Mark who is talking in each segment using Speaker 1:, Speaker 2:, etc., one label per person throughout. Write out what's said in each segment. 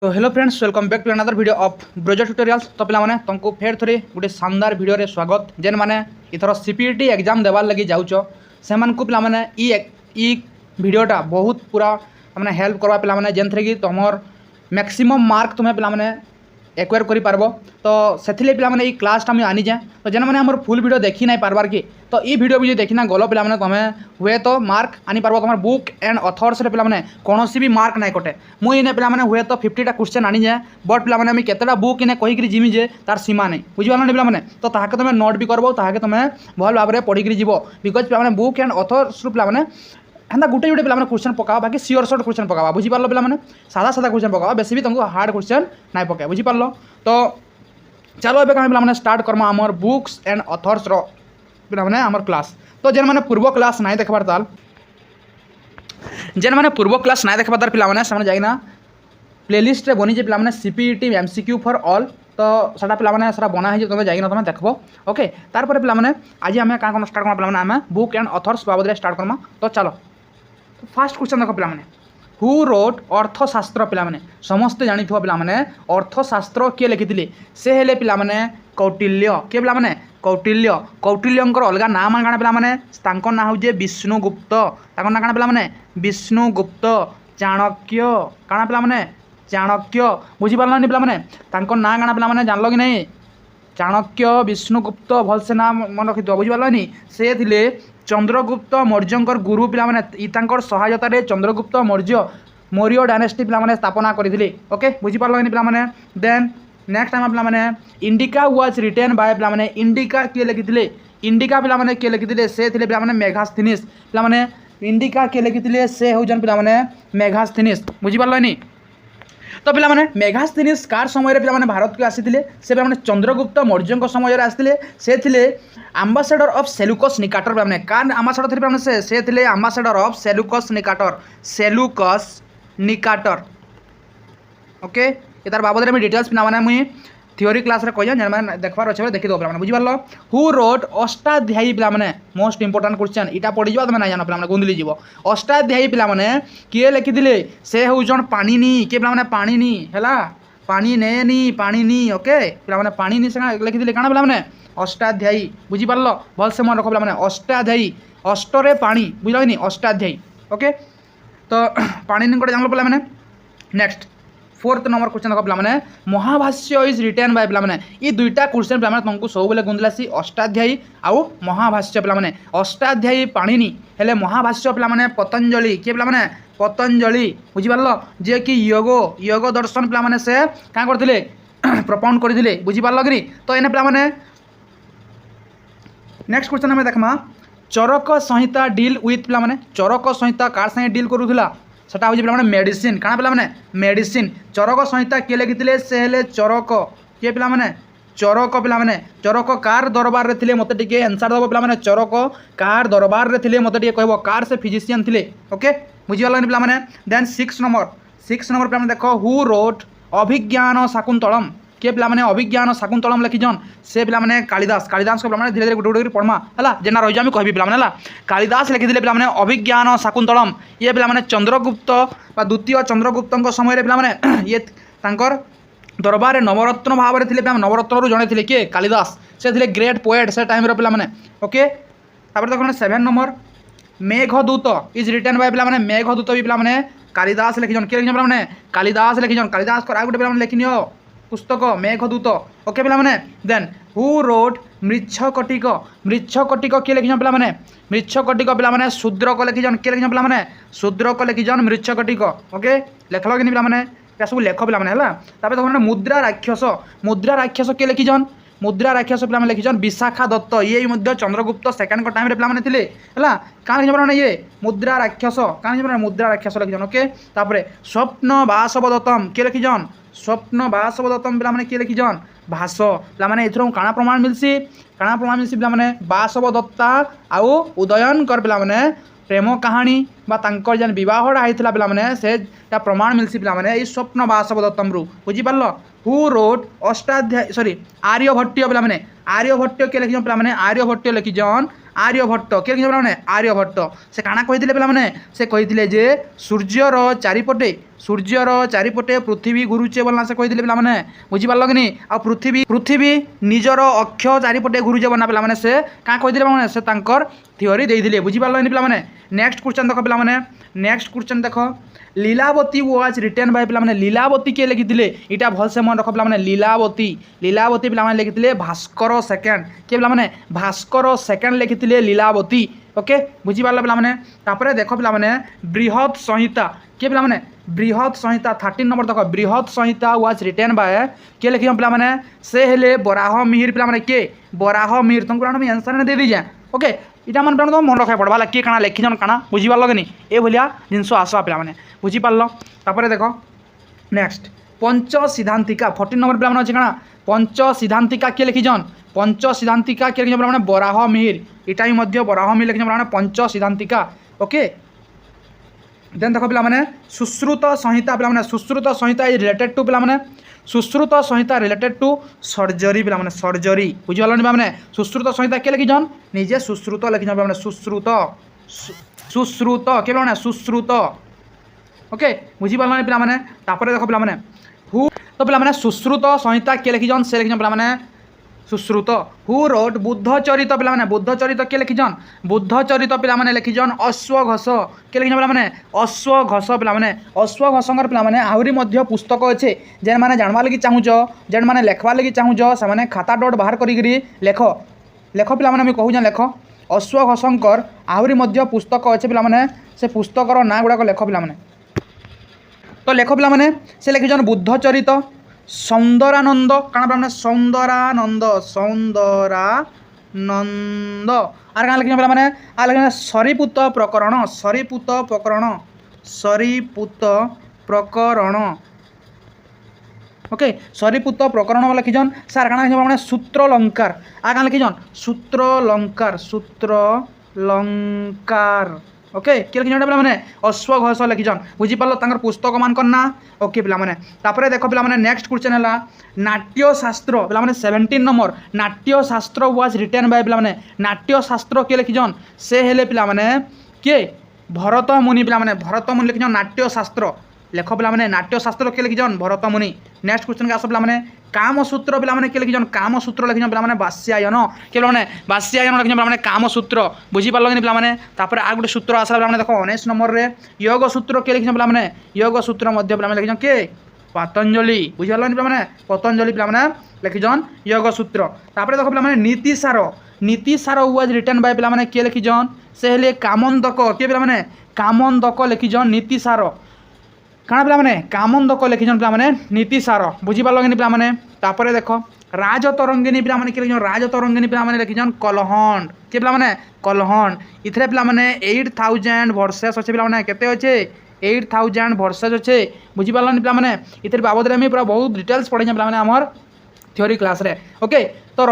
Speaker 1: तो hello friends, welcome back to another video of browser tutorials. तो पे तुमको फेर थोड़ी गोटे शानदार वीडियो रे स्वागत। जेन मैंने इथर सीपीटी एग्जाम देवार लगी जाऊच से पे ई वीडियोटा बहुत पूरा मैंने हेल्प करवा पे जेन थी कि तुम मैक्सिमम मार्क तुम्हें पे एक्वायर कर तो से पे क्लासटा मुझे आनी जाए। तो जेन मैंने आम फुल वीडियो देखी ना पार्बार कि तो ये वीडियो भी देखना गल पे तुम्हें हुए तो मार्क आनी पार्ब तुम बुक एंड अथर्स पे कौन भी मार्क ना कटे। मुझे पे हुए तो 50टा क्वेश्चन आनी जाए बट पे केतटा बुक इने कहीकि जीमी जे तार सीमा नहीं बुझीपार पे तो ताके तुम नोट भी करब ताके तुम भल भाव में पढ़ी जीव बिकज पे बुक एंड अथर्स पे हेन्ता गोटे गोटे पे क्वेश्चन पका बाकी सियोर सर्ट क्वेश्चन पका बुझीपार पे सादा सादा क्वेश्चन पका बेसी भी तुमको हार्ड क्वेश्चन ना पकाए बुझीपार। तो चलो ए पे स्टार्ट करमा आमर बुक्स एंड अथर्स पे आमर क्लास। तो जेन मैंने पूर्व क्लास ना देखबार ताल जेन मैंने पूर्व क्लास ना देखबार तार पे जाइना प्लेलिस्ट रे बनी पे सीपीटी एमसीक्यू फॉर ऑल। तो साटा पे सारा बना है तुम जाइना तुम देखो ओके। तारपर पे आज आम क्या स्टार्ट करना पे आम बुक एंड अथर्स बाबद स्टार्ट करमा। तो चलो फास्ट क्वेश्चन देख पे हु रोट अर्थशास्त्र पे समस्ते जानी पे अर्थशास्त्र किए लिखी से हेले पे कौटिल्य किए पे कौटिल्य कौटिल्यंकर अलग ना मान काण पे ना हूँ विष्णुगुप्त ना काण पे विष्णुगुप्त चाणक्य काण पे चाणक्य बुझीपारे पे ना काण पे जानल कि नहीं चाणक्य विष्णुगुप्त भलसे ना मन रखी बुझीपारे से थे चंद्रगुप्त मौर्यंकर गुरु पे सहायतार चंद्रगुप्त मौर्य डायनेस्टी पे स्थापना करते ओके बुझीपारे पे। देन नेक्स्ट टाइम पे इंडिका वाज रिटेन बाय पे इंडिका किए लिखी इंडिका पे किए लिखी से थे पे मेघास्थनीस पे इंडिका किए लिखी से होजन पे मेघास्थनीस बुझीपारे। तो पे मेघास्थनीस कार समय पे भारत को आसी से पे चंद्रगुप्त मौर्य समय आसते से थे आम्बासेडर ऑफ सेलुकस निकाटर पे कार आम्बासेडर थे से थे आम्बासेडर ऑफ सेलुकस निकाटर ओके। ये तार बाबद में डिटेल्स पे मुझे थ्योरी क्लास रे कह मैंने देखबार अच्छे देखी दो पे बुझीपार। हु रोट अष्टाध्यायी पे मोस्ट इंपोर्टाट क्वेश्चन इटा पड़ी तुम ना जान पे गुंदली जीव अष्टाध्यायी पे किए लिखी से होजन पाणिनि किए पे पाणिनि है पानी नेनी पाणिनि ओके पे पाणिनि से लिखी काण पे अष्टाध्यायी बुझीपार भल से मन रख पे अष्टाध्यायी अष्टरे पाणी बुझल कि अष्टाध्यायी ओके। तो पाणिनि जान पे नेक्स्ट 4th नंबर क्वेश्चन देख पे महाभाष्य इज रिटेन बाय पे ये दुईटा क्वेश्चन पे तुमको सब बेले गुंदलासी अष्टाध्यायी आउ महाभाष्य पे अष्टाध्यायी पाणिनि हेले महाभाष्य पे पतंजलि किए पे पतंजलि बुझीपार जे कि योग दर्शन पे से क्या करते प्रपाउंड करते बुझीपार कि। तो एने पे नेक्स्ट क्वेश्चन आम देखमा चरक संहिता डील विथ पे चरक संहिता कार संगे डील करूला सेटा हूँ पे मेडिसिन काण पे मेडिसिन चरक संहिता किए लिखी से हेले चरक किए पे चरक पे चरक कार दरबार रे थिले मते टिके आंसर दब पे चरक कार दरबार रे थिले मते टिके कहबो कार से फिजिशियन थिले ओके बुझीगल पे। देन 6 नंबर पे देखो हु रोट अभिज्ञान शाकुंतलम किए पे अभिज्ञान शाकुंतलम लिखिजन से पे कालिदास कालिदास को पे धीरे धीरे गोटे गोटे पढ़मा है जेना रही आम कहि पे कालिदास लिखी पे अभिज्ञान शाकुंतलम ये पे चंद्रगुप्त द्वितीय चंद्रगुप्त समय पे ये तांकर दरबार नवरत्न भाव में थे नवरत्न जड़े थे किए कालिदास से थे ग्रेट पोएट से टाइम पे ओके। देखो 7 number Meghdoot is written by पे मेघदूत भी पे कालिदास लिखिजन किए लिखिजन पे कालिदास लिखिजन कालिदास को गोटे पे लिखिन पुस्तक मेघदूत ओके पे। देन हु रोट मृच्छकटिक किए लिखिजन पे मृच्छकटिक पे शूद्रक लिखिजन किए लिखिजन पे शूद्रक लिखिजन मृच्छकटिक ओके लेखल कि पे सब लेख पे है। देखो मुद्रा राक्षस किए लिखिजन मुद्रा राक्षस पे लिखिजन विशाखा दत्त ये चंद्रगुप्त सेकेंड टाइम पे थे है क्या लिखिजन ये मुद्रा राक्षस क्या मुद्रा राक्षस लिखिजन ओके। स्वप्न वासवदत्तम किए लिखिजन स्वप्न वासवदत्तम पे किए लिखिजन भाष पे एथर काଣା प्रमाण मिलसी पे वासवदत्ता आउ उदयनकर पे प्रेम कहानी बांकर जेन बहटा होता पे से प्रमाण मिलसी पे स्वप्न वासवदत्तम रू बुझीपार। हु रोट अष्टाध्याय सॉरी आर्यभट्ट पे आर्यभट्ट किए लिखिजन पे आर्यभट्ट लिखिजन आर्यभट्ट किए लिखिछन पिलाने आर्यभट्ट से काना कहिथिले पिलाने से कहिथिले जे सूर्यर चारिपटे पृथ्वी घुरुचे बोलना से कहिथिले पिलाने बुझी पारल कि नहीं आ पृथ्वी निजर अक्ष चारिपटे घुरुचे बोलना पिलाने से का कहिथिले पिलाने से तांकर थ्योरी देइथिले बुझी पारल पिलाने नेक्स्ट क्वेश्चन देखो पिलाने नेक्स्ट क्वेश्चन देखो लीलावती वाज रिटेन बाय पिलाने लीलावती के लिखिथिले इटा भल से मन रखो पिलाने लीलावती पिलाने लिखिथिले भास्कर सेकेंड के पिलाने भास्कर सेकेंड लिखिथिले लीलावती ओके बुझी पारल पिलाने तापरे देखो पिलाने बृहत संहिता के पिलाने बृहत संहिता 13 नंबर देखो बृहत संहिता वाज रिटेन बाय के लिखिछन पिलाने से हेले बराह मिहिर पिलाने के बराह मिहिर तुमको आंसर ने दे दीजिए ओके इटा मन तुम मन रखा पड़वा किए काना लिखिछन काना बुझी पारल कि नहीं ए भलिया जिनस आसवा पिलाने बुझी पारल तापरे देखो नेक्स्ट पंच सिद्धांतिका 14 नंबर पिलाने अछि काना पंच सिद्धांतिका के लिखिछन पंच सिद्धांतिका के लिखिछन पिलाने बराह मिहिर इटा ही मध्य बराह मिहिर लिखिछन पिलाने पंच सिद्धांतिका ओके देन देखो पिलाने सुश्रुत संहिता पिलाने सुश्रुत संहिता इज रिलेटेड टू पिलाने सुश्रुत संहिता रिलेटेड टू सर्जरी पिलाने सर्जरी बुझी पारल पिलाने सुश्रुत संहिता के लिखिछन निजे सुश्रुत लिखिछन पिलाने सुश्रुत सुश्रुत के पिलाने सुश्रुत ओके बुझी पारल पिलाने तापरे देखो पिलाने हु तो पिलाने सुश्रुत संहिता के लिखिछन से लिखिछन पिलाने सुश्रुत हु रोड बुद्धचरित पिलाने बुद्धचरित के लिखिछन बुद्धचरित पिलाने लिखिछन अश्वघोष के लिखिछन पिलाने अश्वघोष पिलाने अश्वघोषंकर पिलाने आहुरी मध्य पुस्तक अच्छे जेन माने जानवा लगी चाहूच जेन माने लेखवा लगी चाहूच से माने खाता डट बाहर करी लेख लेख पिलाने मैं कहूँ लेख अश्वघोषंकर आहुरी मध्य पुस्तक अच्छे पिलाने से पुस्तकर ना गुड़ाक लेख पिलाने तो लेख पिलाने से लिखिछन बुद्धचरित सौंदरानंद काना पिलाने सौंदरानंद आर क्या लिखिछन पिलाने आ लिखिछन सरीपुत प्रकरण ओके सरीपुत प्रकरण लिखिछन सार काना लिखिछन पिलाने सूत्रलंकार आ क्या लिखिछन सूत्रलंकार ओके किए लिखिछन पिलाने अश्वघोष लिखिछन बुझी पारल तांकर पुस्तक मानकर ना ओके पिलाने तापरे देखो पिलाने नेक्स्ट क्वेश्चन है नाट्यशास्त्र पिलाने 17 number Natyashastra was written by पिलाने नाट्यशास्त्र के लिखिछन से हेले पिलाने के भरत मुनि पिलाने भरत मुनि लिखिछन नाट्यशास्त्र लेख पिलाने नाट्यशास्त्र के लिखिछन भरत मुनि नेक्स्ट क्वेश्चन के आस पिलाने कामसूत्र पिलाने के लिखिछन कामसूत्र लिखिछन पिलाने वात्स्यायन के पिलाने वात्स्यायन लिखिछन पिलाने कामसूत्र बुझी पारल कि पिलाने तापरे आ गुटे सूत्र आसला पिलाने देखो 19 नंबर रे योग सूत्र के लिखिछन पिलाने योग सूत्र मध्य पिलाने लिखिछन के पतंजलि बुझी पारल कि पिलाने पतंजलि पिलाने लिखिछन योग सूत्र तापरे देखो पिलाने नीतिसार वाज रिटेन बाय पिलाने के लिखिछन से हेले कामंदक के पिलाने कामंदक लिखिछन नीतिसार काना पिलाने कामंदक लिखिछन पिलाने नीतिसार बुझी पारल कि पिलाने तापरे देखो राजतरंगिणी पिलाने के लिखिछन राजतरंगिणी पिलाने लिखिछन कलहंड के पिलाने कलहंड इथरे पिलाने 8000 वर्सेस अच्छे पिलाने केते अच्छे 8000 वर्सेस अच्छे बुझी पारल पिलाने इथरे बाबद रे पूरा बहुत डिटेल्स पढ़े पिलाने हमर थ्योरी क्लास रे ओके तो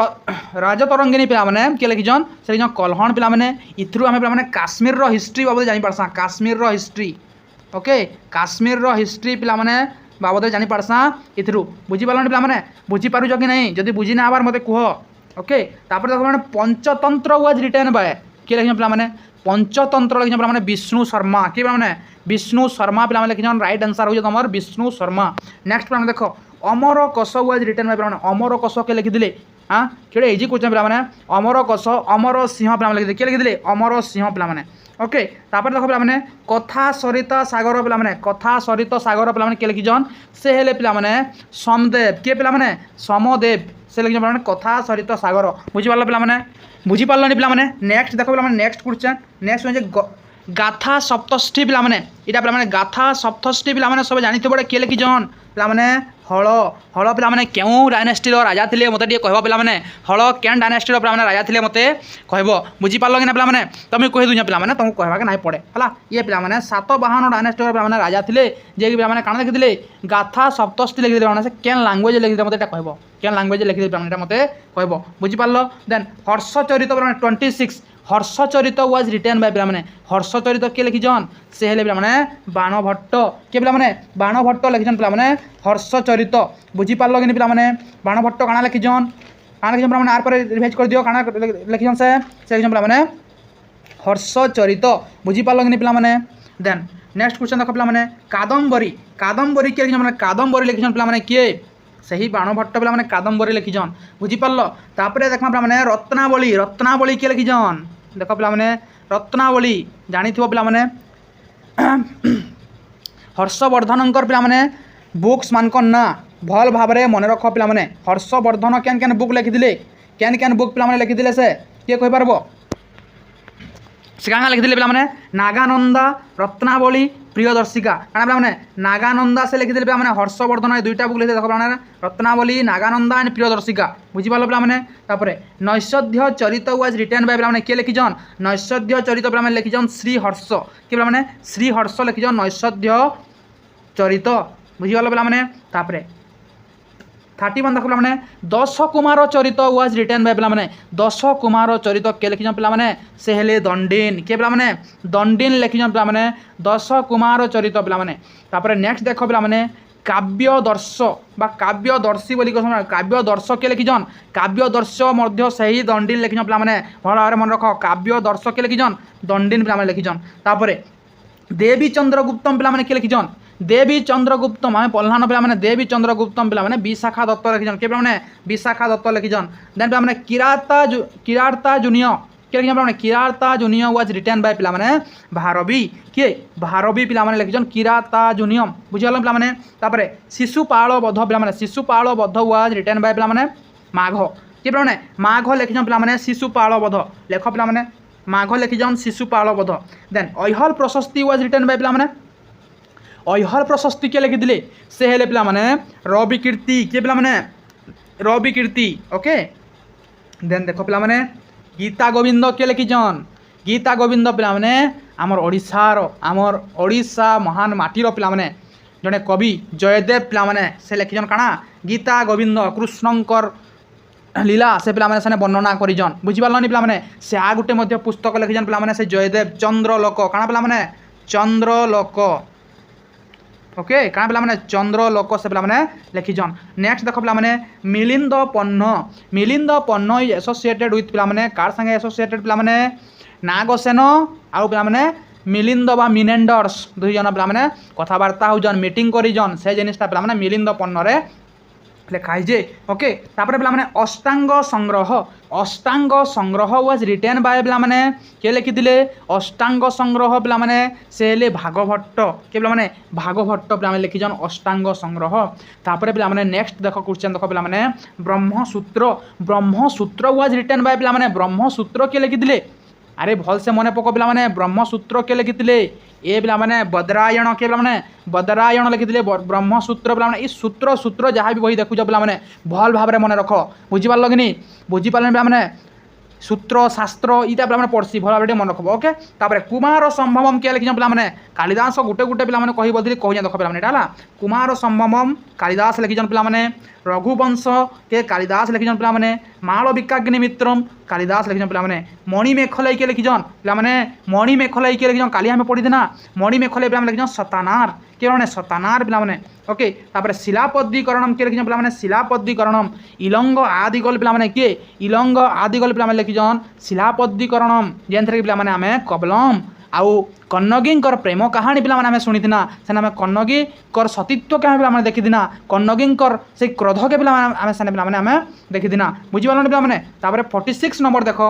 Speaker 1: राजतरंगिणी पिलाने के लिखिछन से लिखिछन कलहंड पिलाने इथरु हमें पिलाने काश्मीर रो हिस्ट्री बाबद जानि पारसा काश्मीर रो हिस्ट्री ओके काश्मीर रो हिस्ट्री पिलाने बाबद जानि पारसा इथरु बुझी पारल पिलाने बुझी पारुछ कि नहीं जदि बुझी ना आबार मते कह ओके तापर देखो माने पंचतंत्र वाज रिटेन बाय के लिखिछन पिलाने पंचतंत्र लिखिछन पिलाने विष्णु शर्मा के पिलाने विष्णु शर्मा पिलाने लिखिछन राइट आंसर हो तमर विष्णु शर्मा नेक्स्ट पिलाने देखो अमर कोश वाज रिटेन बाय पिलाने अमर कोश के लिखिदिले हाँ केड़े इजी क्वेश्चन पिलाने अमर कोश अमर सिंह पिलाने लिखिदिले के लिखिदिले अमर सिंह पिलाने ओके तापर देखो पिलाने कथा सरित सागर पिलाने कथा सरित सागर पिलाने के लिखिछन से हेले पिलाने समदेव के पिलाने समदेव से लिखिछन पिलाने कथा सरित सागर बुझी पारल पिलाने बुझी पारल पिलाने नेक्स्ट देखो पिलाने नेक्स्ट क्वेश्चन नेक्स्ट गाथा सप्तष्ठी पिलाने इटा पिलाने गाथा सप्तष्ठी पिलाने सब जानि बड़े के लिखिछन पिलाने हल हल पिलाने क्यों डायनेस्टी राजा थे मत कह पिलाने हल कैन डायनेस्टी पिलाने राजा थे मत कह बुझी पारल कि ना पिलाने तुम कह दूँ पिलाने तुमको कहवाके ना पड़े है ये पिलाने सातवाहन डायनेस्टी पिलाने राजा थे जे कि पिलाने काण लिखिले गाथा सप्तष्ठी लिखिदे पिलाने से केन लांगुएज लिखिदे मत कह केन लांगुएज लिखिदे पिलाने मत कह बुझी पारल देन हर्षचरित पिलाने 26 हर्षचरित वाज रिटेन बाय पिलाने हर्षचरित के लिखिछन से हेले पिलाने बाणभट्ट के पिलाने बाणभट्ट लिखिछन पिलाने हर्षचरित बुझी पारल कि पिलाने बाणभट्ट काଣା लिखिछन काना लिखिछन पिला माने आर पर रिवाइज कर दियो काना लिखिछन से लिखिछन पिला माने हर्ष चरित बुझी पारल कि पिला माने। देन नेक्स्ट क्वेश्चन देख पिला माने कादम्बरी कादम्बरी के लिखिछन माने कादम्बरी लिखिछन पिला माने किए सही बाणभट्ट पिला माने कादम्बरी लिखिछन बुझी पारल। तापरे देखमा पिला माने रत्नावली रत्नावली के लिखिछन देख पिला माने रत्नावली जानिथिबो पिला माने हर्षवर्धनकर पिला माने बुक्स मानकर ना भल भाव मन रख पिला माने हर्षवर्धन केन केन बुक लिखिथिले केन केन बुक पिला माने लिखिथिले से किए कहि पारबो से काना लिखिथिले पिला माने नागानंदा रत्नावली प्रियदर्शिका काना पिला माने नागानंदा से लिखिथिले पिला माने हर्षवर्धन ए दुईटा बुक लिखिथिले देखो पिला माने रत्नावली नागानंदा एंड प्रियदर्शिका बुझी पारल पिला माने। तापरे नैषध्य चरित वाज रिटन बाय पिला माने के लिखिजन नैषध्य चरित पिला माने लिखिजन श्री हर्ष के पिला माने श्री हर्ष लिखिजन नैषध्य चरित बुझी पारल पिला माने। तापरे 31 देख पिला माने दश कुमार चरित वाज रिटन बाय पिला माने दश कुमार चरित के लिखिजन पिला माने से हेले दंडिन के पिला माने दंडिन लिखिजन पिला माने दश कुमार चरित पिला माने। तापरे नेक्स्ट देख पिला माने काव्य दर्श बा काव्य दर्शी बोली कहसन काव्य दर्श के लिखिजन काव्य दर्श मध्य सही दंडिन लिखिजन पिला माने भल भाबरे मन रख काव्य दर्श के लिखिजन दंडिन पिला माने लिखिजन। तापरे देवी चंद्रगुप्तम पिला माने के लिखिजन देवी चंद्रगुप्तम आम पढ़लान पिला माने देवी चंद्रगुप्तम पिला माने विशाखा दत्त लिखिजन के पिला माने विशाखा दत्त लिखिजन। देन पिला माने किराता जूनियर के लिखिजन पिला माने Kiratarjuniya was written by पिला माने भारवी के भारवी पिला माने लिखिजन किराता जूनियर बुझिगल पिला माने। तापरे शिशुपाल वध पिला माने शिशुपाल वध वाज रिटन बाय पिला माने माघ के पिला माने माघ लिखिजन पिला माने शिशुपाल वध लेख पिला माने माघ लिखिजन शिशुपाल वध। देन ऐहल प्रशस्ति वाज रिटन बाय पिला माने ऐहल प्रशस्ति के लिखिथिले से हेले पिला माने रवि कीर्ति के पिला माने रवि कीर्ति ओके। देन देखो पिला माने गीता गोविंद के लिखिजन गीता गोविंद पिला माने आमर ओडिशा महान माटीर पिला माने जने कवि जयदेव पिला माने से लिखिजन काना गीता गोविंद कृष्णंकर लीला से पिला माने सने वर्णना करिजन बुझी पारलनि पिला माने। से आ गुटे मध्य पुस्तक लिखिजन पिला माने से जयदेव चंद्रलोक काना पिला माने चंद्रलोक ओके काना पिला माने चंद्रलोक से पिला माने लिखिजन। नेक्स्ट देखो पिला माने मिलिंद पन्न इज एसोसिएटेड विथ पिला माने कार संगे एसोसिएटेड पिला माने नागसेन आउ पिला माने मिलिंद बा मिनेंडर्स दुई जन पिला माने कथाबार्ता होजन मीटिंग करिजन से जिनिसटा पिला माने मिलिंद पन्न रे लिखाई जे ओके। तापर पिला माने अष्टांग संग्रह वाज रिटेन बाय पिला माने के लिखिथिले अष्टांग संग्रह पिला माने से हेले भागवत के पिला माने भागवत पिला माने लिखिजन अष्टांग संग्रह। तापर पिला माने नेक्स्ट देखो क्वेश्चन देखो पिला माने ब्रह्मसूत्र वाज रिटेन बाय पिला माने ब्रह्मसूत्र के लिखिथिले अरे भल से मने पको पिला माने ब्रह्मसूत्र के लिखिथिले ए पिला माने बदरायण के पिला माने बदरायण लिखिथिले ब्रह्मसूत्र पिला माने ई सूत्र जहाँ भी बही देखुछ पिला माने भल भाव मन रख बुझी पारल कि नहीं बुझी पारल पिला माने सूत्र शास्त्र इटा पिला माने पढ़सी भल भाव मन रखब ओके। तापर कुमार संभवम के लिखिछन पिला माने कालिदास गुटे गुटे पिला माने कहि बदली कहि देख पिला माने एटा कुमार संभवम कालिदास लिखिछन पिला माने रघुवंश के कालिदास लिखिछन पिला माने मालविकाग्नि मित्रम कालिदास लिखिछन पिला माने मणिमेखलाई के लिखिछन पिला माने मणिमेखलाई के लिखिछन काली हमें पढ़ी देना मणिमेखलाई पिला माने लिखिछन सतानार के माने सतानार पिला माने ओके। तापर शिलापद्दीकरणम के लिखिछन पिला माने शिलापद्दीकरणम इलंग आदिगल पिला माने के इलंग आदिगल पिला माने लिखिछन शिलापद्दीकरणम जेनथरे पिला माने हमें कबलम आउ कन्नगींकर प्रेम कहानी पिला माने हमें सुनिथिना सेना हमें कन्नगीकर सतीत्व के पिला माने देखिदिना कन्नगींकर से क्रोध के पिला माने हमें सेना पिला माने हमें देखिदिना बुझी पारलन पिला माने। तापर 46 नंबर देखो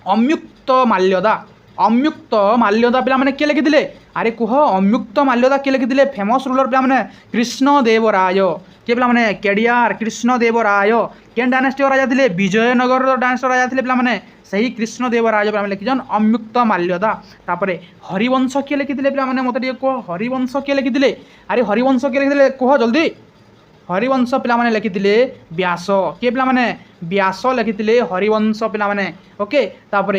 Speaker 1: अम्युक्त माल्यदा पिला माने के लिखिथिले अरे कुह अम्युक्त माल्यदा के लिखिथिले फेमस रूलर पिला माने कृष्णदेवराय के पिला माने केडियार कृष्णदेवराय केन डायनेस्टी राजा थिले विजयनगर डायनेस्टी राजा थिले पिला माने सही कृष्णदेवराय पिला माने लिखिजन अम्युक्त माल्यदा। तापर हरिवंश के लिखिथिले पिला माने मते को हरिवंश के लिखिथिले अरे हरिवंश के लिखिथिले कह जल्दी हरिवंश पिला माने लिखिथिले व्यास के पिला माने व्यास लिखिथिले हरिवंश पिला माने ओके। तापर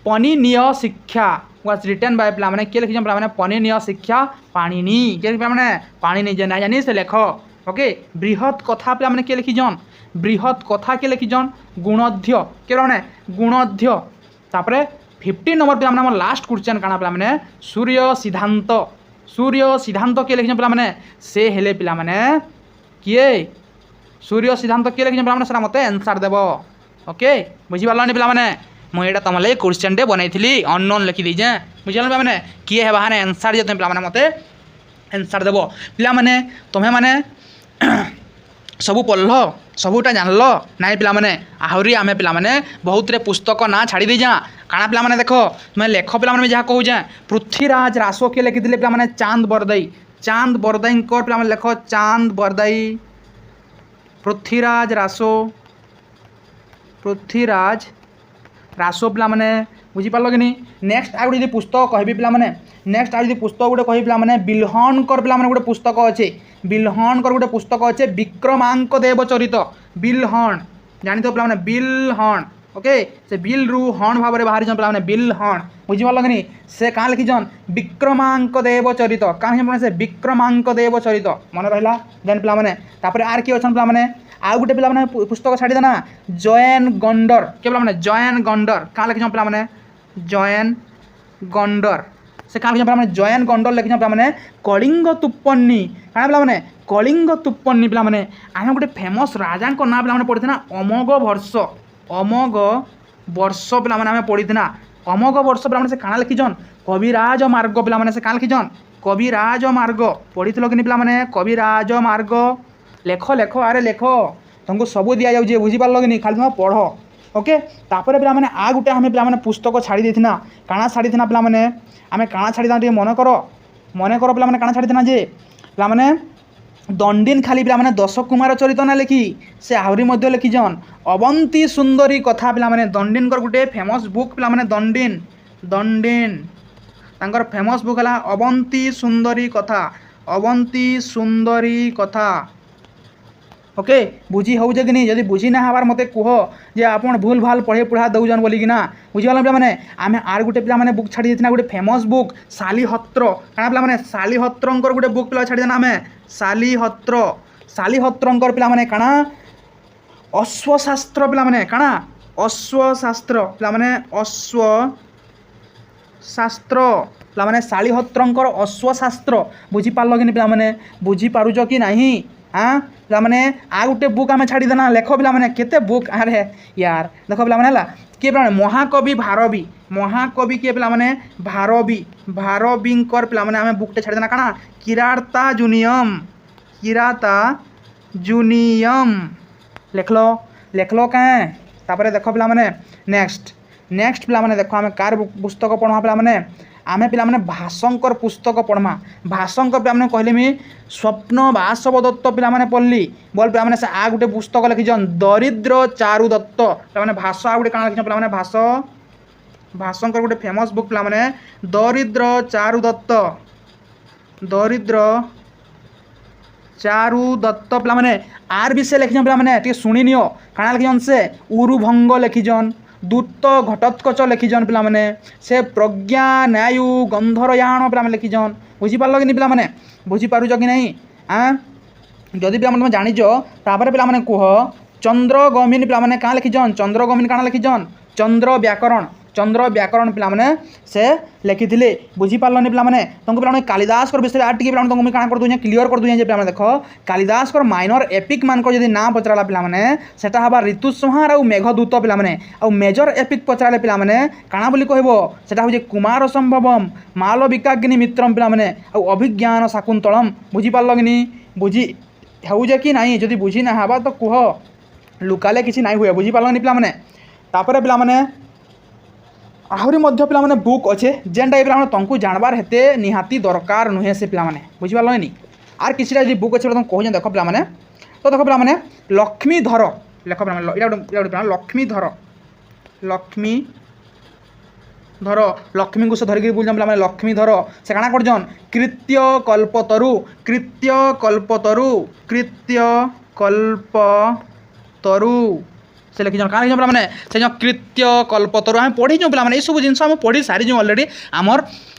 Speaker 1: पनिनीय शिक्षा वाज रिटन बाय पिला माने के लिखिजन पिला माने पनिनीय शिक्षा पाणिनि के पिला माने पाणिनि जे ना जानि से लेख ओके। बृहत कथा पिला माने के लिखिजन बृहत कथा के लिखिजन गुणध्य के माने गुणध्य। तापर 15 नंबर पिला माने लास्ट क्वेश्चन काना पिला माने सूर्य सिद्धांत के लिखिजन पिला माने से हेले पिला माने किए सूर्य सिद्धांत किए लिखिछन पिला माने सेटा मते आंसर देबो ओके बुझी पारलनि पिला माने मुझे एटा तुम लगे क्वेश्चन डे बनई अननोन लिखि दीजे बुझल पे मैंने किए है बाहर आंसर जे पे मत आंसर देव पिला माने तुम्हें माने सबू पढ़ल सबूटा जानल नाई पिला माने आहरी आम पिला माने बहुत रे पुस्तक ना छाड़ी दे जा काना पिला माने देखो तुम्हें लेख पिला माने जहाँ कहूँ पृथ्वीराज रासो किए लिखी पिला माने चांद बरदाई पिला माने लेख चांद बरदाई पृथ्वीराज रासो पिला माने बुझी पार्ल कि नहीं नेक्स्ट आ गोटे पुस्तक कहि पिला माने नेक्स्ट आ पुस्तक गोटे कहि पिला माने बिल्हणकर पिला माने गोटे पुस्तक अच्छे बिल्हणकर गोटे पुस्तक अच्छे विक्रमांक देव चरित बिल्हण जानी तो पिला माने बिल्हण ओके से बिल रु हण भाव में बाहरी पिला माने बिल्हण बुझी पार्ल कि नहीं से कहाँ लिखिछन विक्रमांक देव चरित कहाँ से विक्रमांक देव चरित मन रहा देन पिला माने तापर आर किए अच्छा पिला माने आउ गोटे पिला माने पुस्तक छाड़ी देना जयन गंडर के पिला माने जयन गंडर कहाँ लिखिछन पिला माने जयन गंडर से कहाँ लिखिछन पिला माने जयन गंडर लिखिछन पिला माने कलिंग तुप्पन्नी कहाँ पिला माने कलिंग तुप्पन्नी पिला माने आमे गोटे फेमस राजा को ना पिला माने पढ़िथिना अमोघ वर्ष पिला माने आमे पढ़िथिना अमोघ वर्ष पिला माने से कहाँ लिखिछन कविराज मार्ग पिला माने से कहाँ लिखिछन कविराज मार्ग पढ़िथिलो कि पिला माने कविराज मार्ग लेख लेख अरे लेख तुमको सब दि जाऊे बुझी पार्ल कि नहीं खाली तुम पढ़ ओके तापर पे मैंने आ गुटे आम पे पुस्तक छाड़ी देना काଣା छाड़ी पे मैंने आम काଣା छाड़ी टे मन कर पे मैंने काଣା छाड़ी जे पे मैंने दंडीन खाली पे मैंने 10 कुमार चरित ना लिखि से आहरी लिखिछन अवंती सुंदरी कथा पे मैंने दंडीन गोटे फेमस बुक पे मैंने दंडीन तांकर फेमस बुक है अवंती सुंदरी कथा ओके बुझी हो कि नहीं जदि बुझी ना हबार मते कह जे आपन भूल भाल पढ़े पढ़ा दौजन बोलिकिना बुझीगल पे मैंने आम आर गोटे पे मैंने बुक छाड़ी देना गोटे फेमस बुक शालीहत्र क्या पे मैंने शालीहत्रंकर गोटे बुक पे छाड़ी देना आम शालीहत्रंकर पे मैंने काଣା अश्वशास्त्र पे मैंने काଣା अश्वशास्त्र पे मैंने अश्वशास्त्र पे मैंने शालीहत्रंकर अश्वशास्त्र बुझी पार्ल कि पे मैंने बुझी पारुच कि नहीं हाँ पे मैंने आ गोटे बुक आम छाड़ी देना लेख पे मैंने केते बुक अरे यार देख पे मैंने किए पे महाकवि महाकवि किए पे मैंने भारवींकर पे मैंने आम बुकटे छाड़ी देना काଣା किराता जूनियम लेखलो कहाँ तापर देख पे मैंने नेक्स्ट पे मैंने देख आम कार पुस्तक पढ़ा पे मैंने आमे पिला माने भाषंकर पुस्तक पढ़मा भाषंकर पे मैंने कहली मी स्वप्न बासव दत्त पिला माने पढ़ली बोल पे मैंने से आ गोटे पुस्तक लिखिछन दरिद्र चारु दत्त पे मैंने भाषा आ गोटे काଣା लिखिछन पे मैंने भाषंकर गोटे फेमस बुक पे मैंने दरिद्र चारु दत्त पे मैंने आर विषय लिखिछन पे मैंने टे सुनी नियो काଣା लिखिछन से उरुभंग लिखिछन दूत घटोत्कच लिखिछन पिला माने से प्रज्ञा न्यायु गंधरयाण पिला माने लिखिछन बुझी पार्ल कि नहीं पिला माने बुझी पारुच कि नहीं हाँ जदि पिला तुम जानिच तापर पिला माने कह चंद्रगमिन पिला माने कहाँ लिखिछन चंद्रगमिन काଣା लिखिछन चंद्र व्याकरण पिला माने से लिखी बुझी पार्लनि पिला माने तुमको पिला कालिदास विषय आर टी पिला तुमको काଣା कर दूँ क्लीयर कर दूँ पिला देख कालिदास माइनर एपिक मान जब ना पचराला पिला माने सेटा हवा ऋतुसंहार और मेघदूत पिला माने और मेजर एपिक पचराले पिला माने काଣା बोली कहबो सेटा होजे कुमार संभवम मालविकाग्नि मित्रम पिला माने और अभिज्ञान शाकुंतलम बुझी पार्ल कि नहीं बुझी होजे कि नहीं जदि बुझी ना हवा तो कह लुकाले किसी नहीं हुए बुझी पार्लनि पिला माने तापर पिला माने आहरी मध्य पिला माने बुक अच्छे जेनटा पिला माने तुमको जानबार हेते निहाती दरकार नुहे से पिला माने बुझी पार्ल नहीं आर किसी जी बुक अच्छे तुम कह देख पिला माने तो देख पिला माने लक्ष्मीधर लेख पिला माने लक्ष्मीधर लक्ष्मी को से धरिक बुझ पिला माने लक्ष्मीधर से काଣା करजन कृत्य कल्पतरु से लिखिछन काଣା लिखिछन माने से कृत्य कल्पतरु आम पढ़ी पे ये सब जिन पढ़ी सारी अलरेडी आमर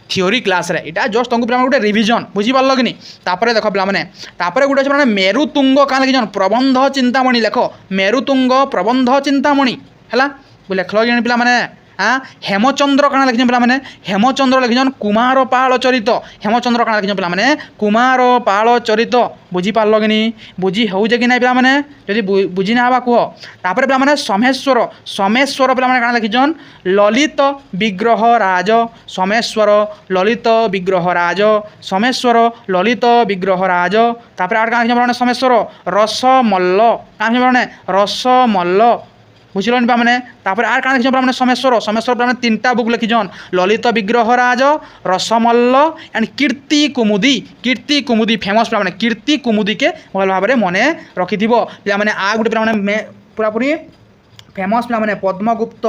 Speaker 1: थियोरी क्लास रे इटा जस्ट तुमको पे गोटे रिविजन बुझी पार्ल कि नहीं तापर देख पे मैंने तापर गोटे अच्छे मेरुतुंग क्या लिखिछन प्रबंध चिंतामणि लेख मेरुतुंग प्रबंध चिंतामणि है लेखल कि पे मैंने हाँ हेमचंद्र काଣା लिखिछन पिला माने हेमचंद्र लिखिछन कुमार पाल चरित हेमचंद्र काଣା लिखिछन पिला माने कुमार पाल चरित बुझी पारल कि नहीं बुझी होउजे कि नहीं पिला माने जदि बुझी ना हवा कह तापर पिला माने समेश्वर समेश्वर पिला माने काଣା लिखिछन ललित विग्रह राज समेश्वर ललित विग्रह राज समेश्वर ललित विग्रह राज तापर आर काଣା लिखिछन पिला माने समेश्वर रसमल्ल काଣା लिखिछन पिला माने रसमल्ल बुझिलन पा मैंने तापर आर काଣା लिखिछन पिला माने समेश्वर समेश्वर पिला माने तीनटा बुक लिखिछन ललित विग्रह राज रसमल्ल एंड कीर्ति कुमुदी फेमस पिला माने कीर्ति कुमुदी के भल भाव में मन रखिथिबो पिला माने आ गुटे पिला माने पूरा पूरी फेमस पिला माने पद्मगुप्त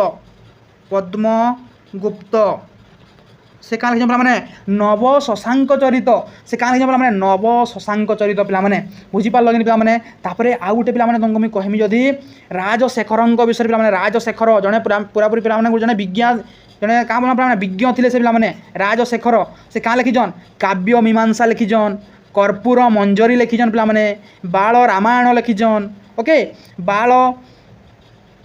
Speaker 1: से क्या लिखिछन पिला माने नव शशांक चरित से क्या लिखिछन पिला माने नव शशांक चरित पिला माने बुझी पारल कि पिला माने तापरे आ गुटे पिला माने तुमको मैं कहमी जदि राजशेखरଙ୍କ विषय पिला माने राजशेखर जने पूरा पूरी पिला माने जने विज्ञान जने का पिला माने विज्ञ थिले से पिला माने राजशेखर से क्या लिखिछन काव्य मीमांसा लिखिछन कर्पूर मंजरी लिखिछन पिला माने बाल रामायण लिखिछन ओके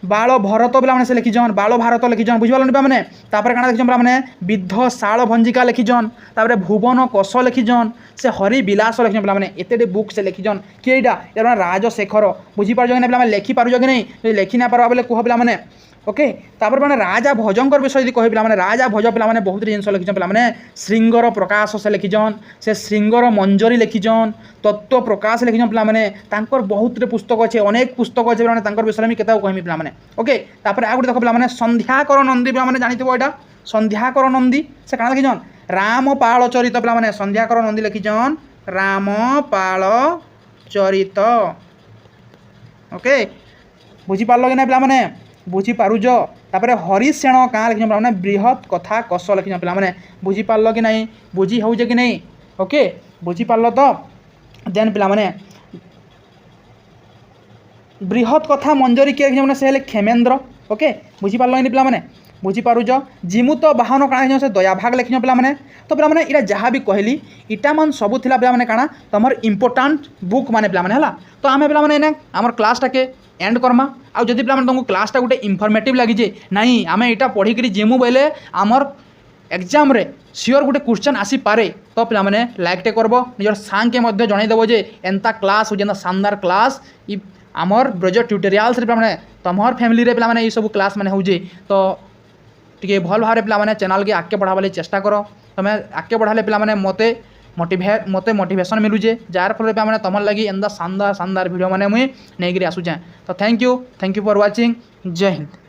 Speaker 1: बाल भरत पिला माने से लिखिछन बाल भारत लिखिछन बुझिपारल पिला माने तापर काଣା लिखिछन पिला माने विद्ध शाल भंजिका लिखिछन तापर भुवन कोश लिखिछन से हरि विलास लिखिछन पिला माने एतेडे बुक से लिखिछन केइडा एरा राजशेखर बुझी पारजो कि पिला माने लिखि पारजो कि नहीं जे लिखि ना पारबा बेले कह पिला माने ओके तापर माने राजा भोजंकर विषय यदि कह पिला माने राजा भोज पिला माने बहुत जिनस लिखिछन पिला माने श्रृंगर प्रकाश से लिखिछन से श्रृंगर मंजरी लिखिछन तत्व प्रकाश लिखिछन पिला माने तांकर बहुत रे पुस्तक अछि अनेक पुस्तक अछि पिला माने तांकर विषय में केता कहमी पिला माने ओके तापर आ गुटे देखो पिला माने संध्याकर नंदी पिला माने जानिथिबो एटा संध्याकर नंदी से काଣା लिखिछन रामपाल चरित पिला माने संध्याकर नंदी लिखिछन रामपाल चरित ओके बुझी पारल कि ना पिला माने बुझी पारुज तापर हरिसेण क्या लिखिछन पिला माने बृहत कथा कष लिखिछन पिला माने बुझी पारल कि नहीं बुझी होउजे कि नहीं ओके बुझी पारल तो देन पिला माने बृहत कथा मंजरी के लिखिछन माने से क्षेमेन्द्र ओके बुझी पारल कि पिला माने बुझी पारुज जिमुत बाहन काଣା लिखिछन से दयाभाग लिखिछन पिला माने तो पिला माने इरा जहाँ भी कहली इटा मन सबु थिला पिला माने काଣା तमर इंपोर्टेंट बुक माने पिला माने हला तो आमे पिला माने एने हमर क्लास टाके एंड करमा आ जदि पिला माने तुमको क्लासटा गोटे इनफॉर्मेटिव लगी जे नहीं आमे इटा पढ़ी करी जेमु बोले आमर एग्जाम रे सियोर गोटे क्वेश्चन आसी पारे तो पिला माने लाइक टे करबो निजर सांग के मध्य जणाई देबो जे एंता क्लास हो जेना शानदार क्लास इ आमर ब्रज ट्यूटोरियल्स रे पिला माने तमहर फैमिली रे पिला माने ई सब क्लास माने हो जे तो टिके भल भाव पिला माने चैनल के आगे बढ़ावा चेष्टा करो तमे आगे बढ़ाले पिला माने मते मोटिवेशन मिलूजे जार फल पे तुम लगी एंदा शानदार वीडियो माने मुई नहीं आसुचे तो थैंक यू फॉर वाचिंग जय हिंद।